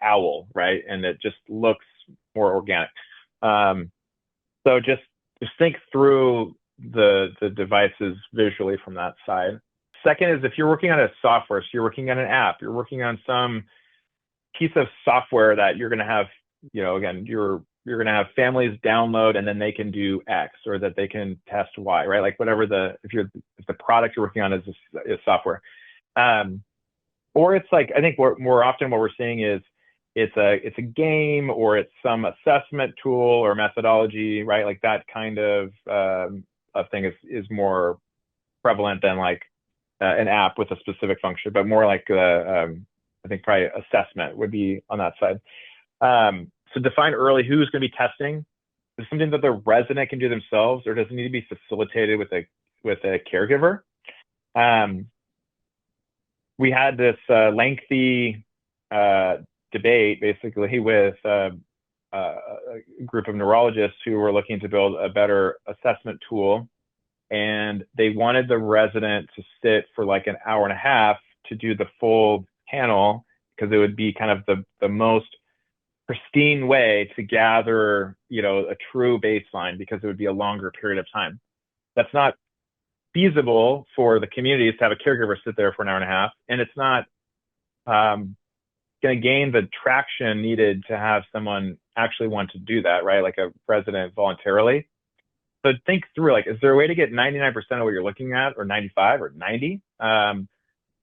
owl, right? And it just looks more organic. So just think through the devices visually from that side. Second is if you're working on a software, so you're working on an app, you're working on some piece of software that you're going to have, again, you're going to have families download and then they can do X or that they can test Y, right? Like whatever if the product you're working on is software. Or it's like, I think more often what we're seeing is it's a game or it's some assessment tool or methodology, right? Like that kind of thing is more prevalent than like an app with a specific function, but more like I think probably assessment would be on that side. So define early who's going to be testing. Is something that the resident can do themselves, or does it need to be facilitated with a caregiver? We had this lengthy debate basically with a group of neurologists who were looking to build a better assessment tool, and they wanted the resident to sit for like an hour and a half to do the full panel, because it would be kind of the most pristine way to gather, a true baseline, because it would be a longer period of time. That's not feasible for the communities to have a caregiver sit there for an hour and a half, and it's not going to gain the traction needed to have someone actually want to do that, right? Like a resident voluntarily. So think through, like, is there a way to get 99% of what you're looking at, or 95 or 90,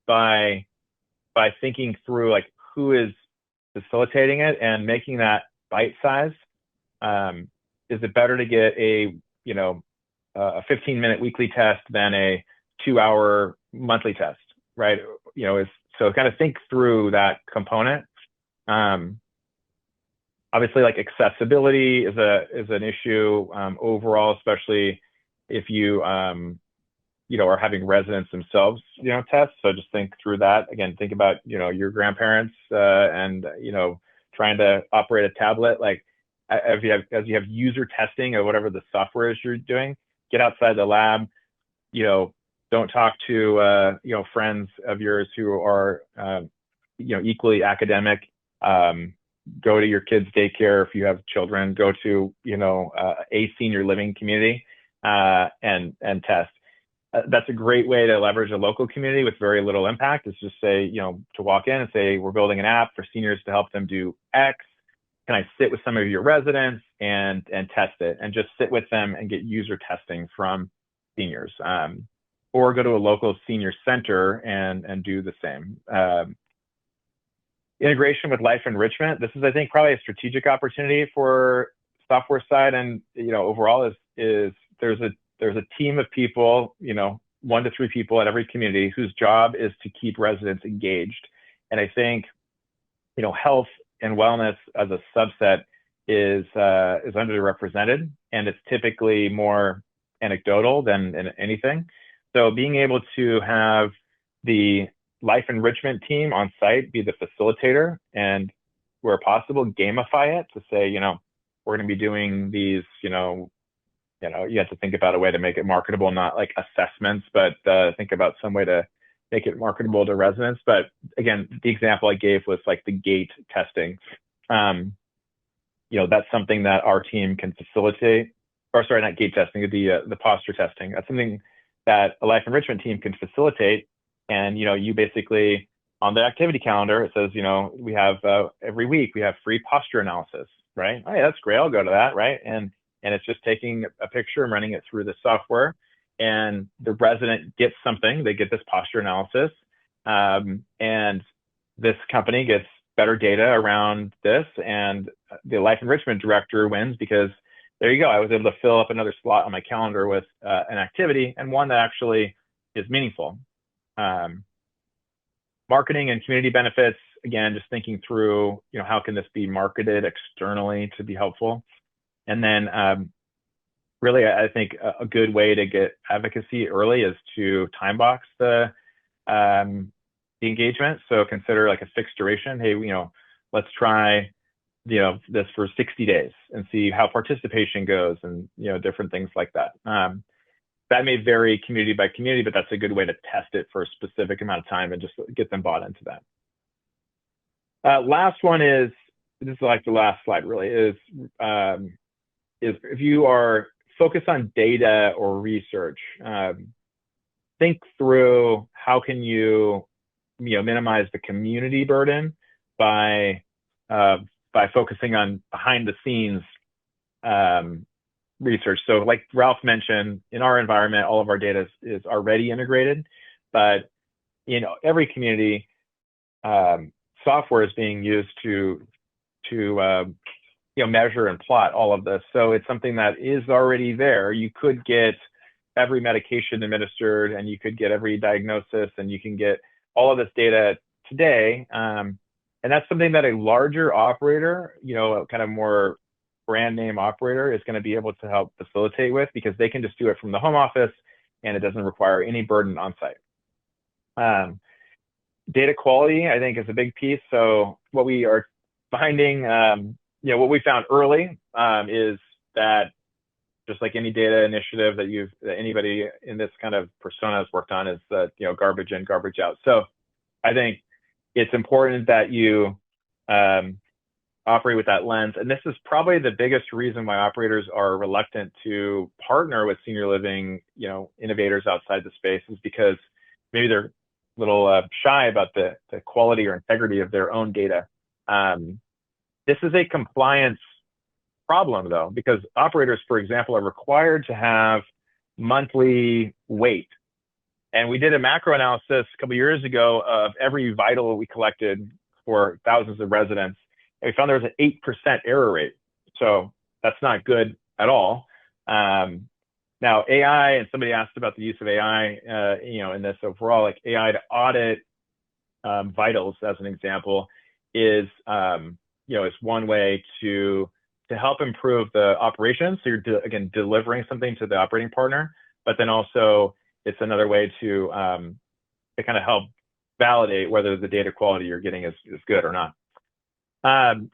by thinking through like who is facilitating it and making that bite-sized? Is it better to get a 15-minute weekly test than a 2-hour monthly test, right? So kind of think through that component. Obviously, like accessibility is an issue overall, especially if you are having residents themselves test. So just think through that. Again, think about your grandparents and trying to operate a tablet. Like as you have user testing of whatever the software is you're doing, get outside the lab. Don't talk to friends of yours who are equally academic. Go to your kids' daycare if you have children. Go to a senior living community and test. That's a great way to leverage a local community with very little impact. Is just say to walk in and say, we're building an app for seniors to help them do X. Can I sit with some of your residents and test it, and just sit with them and get user testing from seniors, or go to a local senior center and do the same. Integration with life enrichment. This is, I think, probably a strategic opportunity for software side, and overall is there's a team of people, 1 to 3 people at every community whose job is to keep residents engaged. And I think health and wellness as a subset is underrepresented, and it's typically more anecdotal than anything. So being able to have the life enrichment team on site be the facilitator, and where possible gamify it to say, we're going to be doing these, you have to think about a way to make it marketable, not like assessments, but think about some way to make it marketable to residents. But again, the example I gave was like the gait testing. That's something that our team can facilitate, or sorry, not gait testing, the posture testing. That's something that a life enrichment team can facilitate. And, you basically, on the activity calendar, it says, we have every week we have free posture analysis, right? Oh, yeah, that's great. I'll go to that, right? And it's just taking a picture and running it through the software, and the resident gets something. They get this posture analysis, and this company gets better data around this, and the life enrichment director wins, because there you go. I was able to fill up another slot on my calendar with an activity, and one that actually is meaningful. Marketing and community benefits, again, just thinking through, how can this be marketed externally to be helpful? And then really, I think a good way to get advocacy early is to time box the engagement. So consider like a fixed duration. Hey, let's try, this for 60 days and see how participation goes, and, different things like that. That may vary community by community, but that's a good way to test it for a specific amount of time and just get them bought into that. Last one is, this is like the last slide really, is if you are focused on data or research, think through how can you, minimize the community burden by focusing on behind the scenes research. So like Ralph mentioned, in our environment, all of our data is already integrated, but every community, software is being used to measure and plot all of this. So it's something that is already there. You could get every medication administered, and you could get every diagnosis, and you can get all of this data today. And that's something that a larger operator, kind of more brand name operator, is going to be able to help facilitate with, because they can just do it from the home office and it doesn't require any burden on site. Data quality, I think, is a big piece. So what we are finding, what we found early is that, just like any data initiative that anybody in this kind of persona has worked on, is that, garbage in, garbage out. So I think it's important that you operate with that lens. And this is probably the biggest reason why operators are reluctant to partner with senior living, innovators outside the space, is because maybe they're a little shy about the quality or integrity of their own data. This is a compliance problem, though, because operators, for example, are required to have monthly weight. And we did a macro analysis a couple of years ago of every vital we collected for thousands of residents, and we found there was an 8% error rate. So that's not good at all. Now, AI, and somebody asked about the use of AI, in this overall, like AI to audit vitals, as an example, is one way to help improve the operations. So you're again delivering something to the operating partner, but then also it's another way to kind of help validate whether the data quality you're getting is good or not.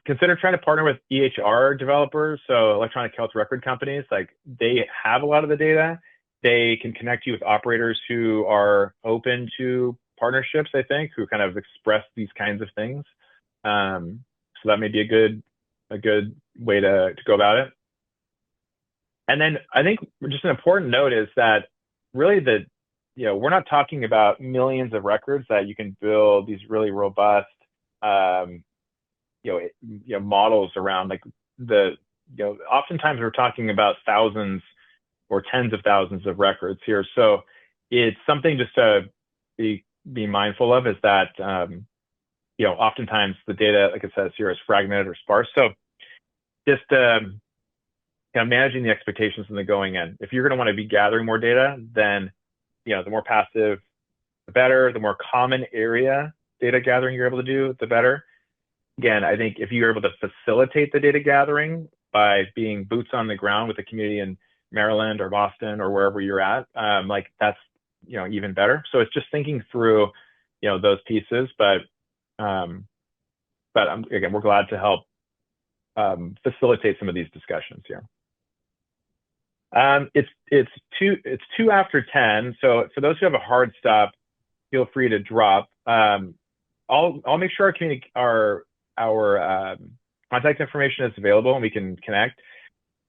Consider trying to partner with EHR developers, so electronic health record companies. Like, they have a lot of the data. They can connect you with operators who are open to partnerships, I think, who kind of express these kinds of things. So that may be a good way to go about it. And then I think just an important note is that really we're not talking about millions of records that you can build these really robust models around. Like, oftentimes we're talking about thousands or tens of thousands of records here. So it's something just to be mindful of, is that oftentimes the data, like it says here, is fragmented or sparse. So just managing the expectations in the going in. If you're going to want to be gathering more data, then the more passive, the better. The more common area data gathering you're able to do, the better. Again, I think if you're able to facilitate the data gathering by being boots on the ground with the community in Maryland or Boston or wherever you're at, that's even better. So it's just thinking through those pieces, but again, we're glad to help facilitate some of these discussions here. It's 2 after 10. So for those who have a hard stop, feel free to drop. I'll make sure our contact information is available and we can connect.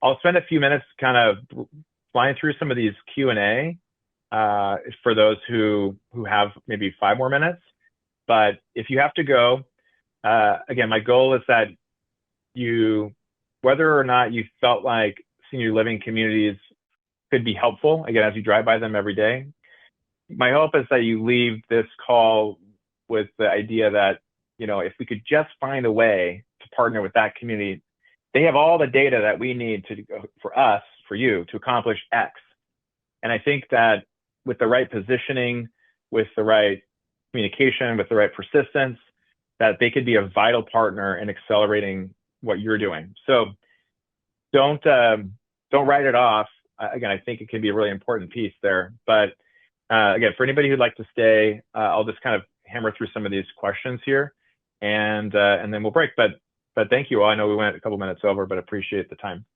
I'll spend a few minutes kind of flying through some of these Q&A for those who have maybe 5 more minutes. But if you have to go, again, my goal is that whether or not you felt like senior living communities could be helpful, again, as you drive by them every day, my hope is that you leave this call with the idea that, if we could just find a way to partner with that community, they have all the data that we need for you to accomplish X. And I think that with the right positioning, with the right communication, with the right persistence, that they could be a vital partner in accelerating what you're doing. So don't write it off. Again, I think it can be a really important piece there. But again, for anybody who'd like to stay, I'll just kind of hammer through some of these questions here, and then we'll break. But thank you all. I know we went a couple minutes over, but appreciate the time.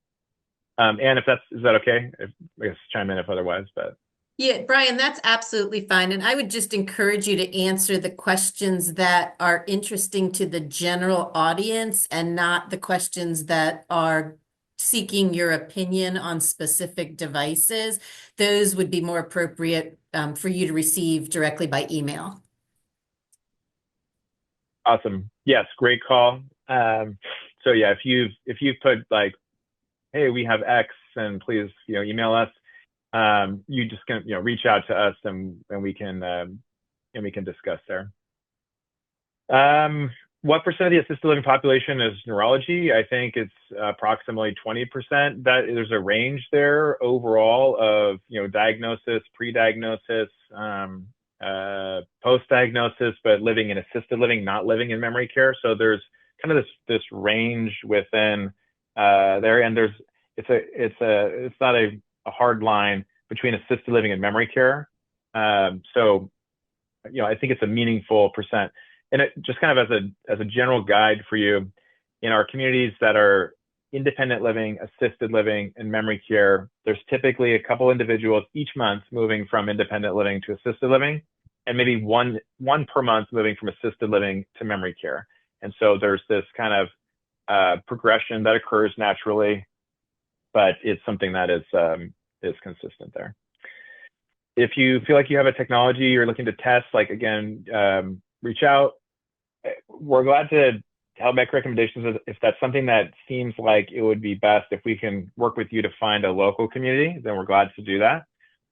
And is that okay? I guess chime in if otherwise, but. Yeah, Bryan, that's absolutely fine. And I would just encourage you to answer the questions that are interesting to the general audience and not the questions that are seeking your opinion on specific devices. Those would be more appropriate for you to receive directly by email. Awesome. Yes, great call. So yeah, if you've put like, hey, we have X, and please email us. You just can reach out to us, and we can discuss there. what percent of the assisted living population is neurology? I think it's approximately 20%. That there's a range there overall of, diagnosis, pre-diagnosis, post-diagnosis, but living in assisted living, not living in memory care. So there's kind of this range within there, and it's not a hard line between assisted living and memory care. So I think it's a meaningful percent. And it just kind of as a general guide for you, in our communities that are independent living, assisted living, and memory care, there's typically a couple individuals each month moving from independent living to assisted living, and maybe one per month moving from assisted living to memory care. And so there's this kind of progression that occurs naturally, but it's something that is consistent there. If you feel like you have a technology you're looking to test, reach out. We're glad to help make recommendations if that's something that seems like it would be best. If we can work with you to find a local community, then we're glad to do that.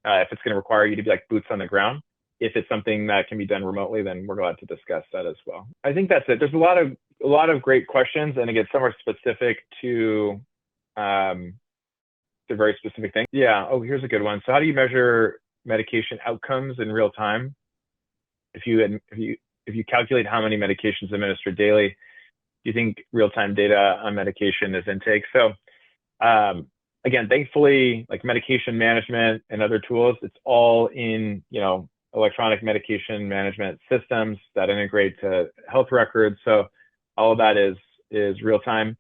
If it's going to require you to be like boots on the ground, if it's something that can be done remotely, then we're glad to discuss that as well. I think that's it. There's a lot of great questions, and again, some are specific to very specific things. Yeah. Oh, here's a good one. So how do you measure medication outcomes in real time? If you calculate how many medications administered daily, do you think real-time data on medication is intake? So again, thankfully, like medication management and other tools, it's all in electronic medication management systems that integrate to health records. So all of that is real-time.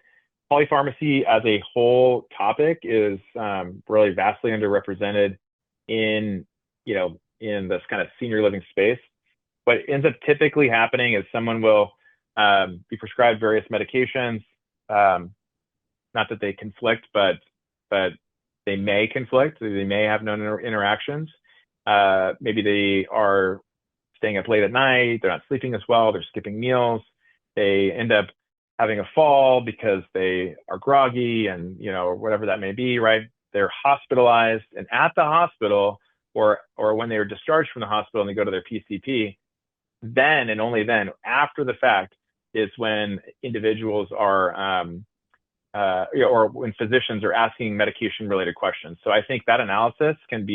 Polypharmacy as a whole topic is really vastly underrepresented in this kind of senior living space. What ends up typically happening is someone will be prescribed various medications. Not that they conflict, but they may conflict. They may have no interactions. Maybe they are staying up late at night. They're not sleeping as well. They're skipping meals. They end up having a fall because they are groggy and, or whatever that may be, right? They're hospitalized, and at the hospital or when they are discharged from the hospital and they go to their PCP, then and only then, after the fact, is when individuals are, or when physicians are asking medication-related questions. So I think that analysis can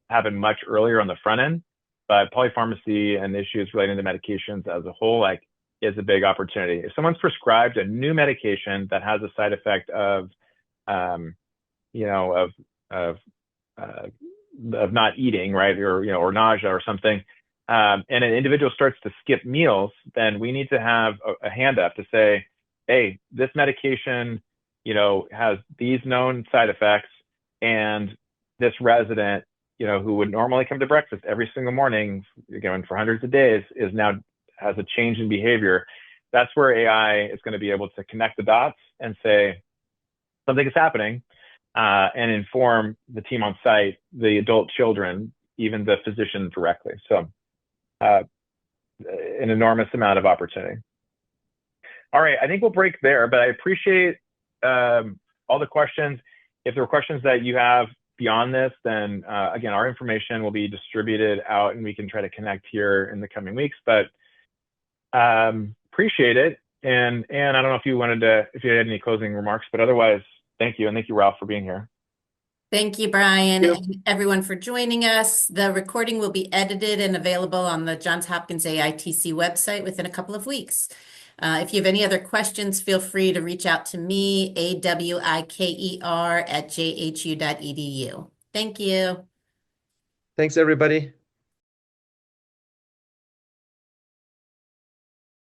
happen much earlier on the front end, but polypharmacy and issues relating to medications as a whole, is a big opportunity. If someone's prescribed a new medication that has a side effect of not eating, right, or nausea or something, and an individual starts to skip meals, then we need to have a hand up to say, hey, this medication, has these known side effects, and this resident, who would normally come to breakfast every single morning, for hundreds of days, is now has a change in behavior. That's where AI is going to be able to connect the dots and say something is happening, and inform the team on site, the adult children, even the physician directly. So an enormous amount of opportunity. All right, I think we'll break there, but I appreciate all the questions. If there are questions that you have beyond this, then again, our information will be distributed out and we can try to connect here in the coming weeks, but appreciate it. And I don't know if you had any closing remarks, but otherwise, thank you. And thank you, Ralph, for being here. Thank you, Bryan, and everyone for joining us. The recording will be edited and available on the Johns Hopkins AITC website within a couple of weeks. If you have any other questions, feel free to reach out to me, awiker@jhu.edu. Thank you. Thanks, everybody.